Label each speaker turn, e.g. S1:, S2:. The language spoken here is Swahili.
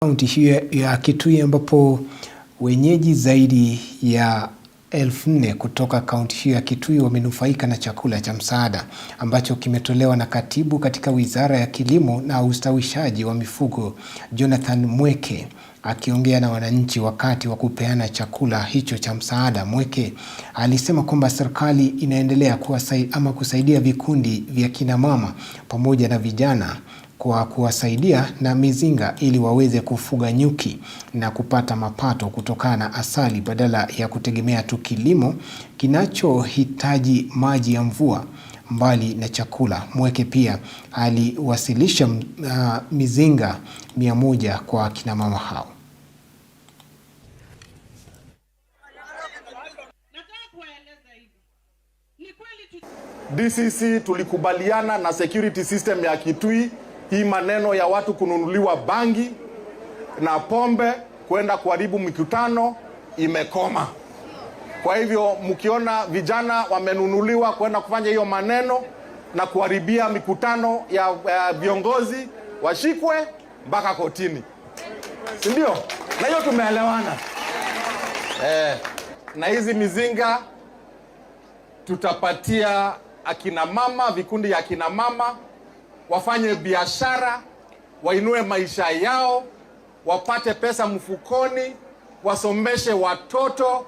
S1: Kaunti hiyo ya Kitui ambapo wenyeji zaidi ya 4,000 kutoka kaunti hiyo ya Kitui wamenufaika na chakula cha msaada ambacho kimetolewa na katibu katika Wizara ya Kilimo na Ustawishaji wa Mifugo Jonathan Mweke. Akiongea na wananchi wakati wa kupeana chakula hicho cha msaada, Mweke alisema kwamba serikali inaendelea kusaidia vikundi vya kina mama pamoja na vijana kwa kuwasaidia na mizinga ili waweze kufuga nyuki na kupata mapato kutokana na asali badala ya kutegemea tu kilimo kinachohitaji maji ya mvua. Mbali na chakula, Mweke pia aliwasilisha mizinga 100 kwa kina mama hao.
S2: DCC tulikubaliana na security system ya Kitui, hii maneno ya watu kununuliwa bangi na pombe kwenda kuharibu mikutano imekoma. Kwa hivyo mkiona vijana wamenunuliwa kwenda kufanya hiyo maneno na kuharibia mikutano ya viongozi, washikwe mpaka kotini, si ndio? Na hiyo tumeelewana. Na hizi mizinga tutapatia akina mama, vikundi ya akina mama wafanye biashara, wainue maisha yao, wapate pesa mfukoni, wasomeshe watoto.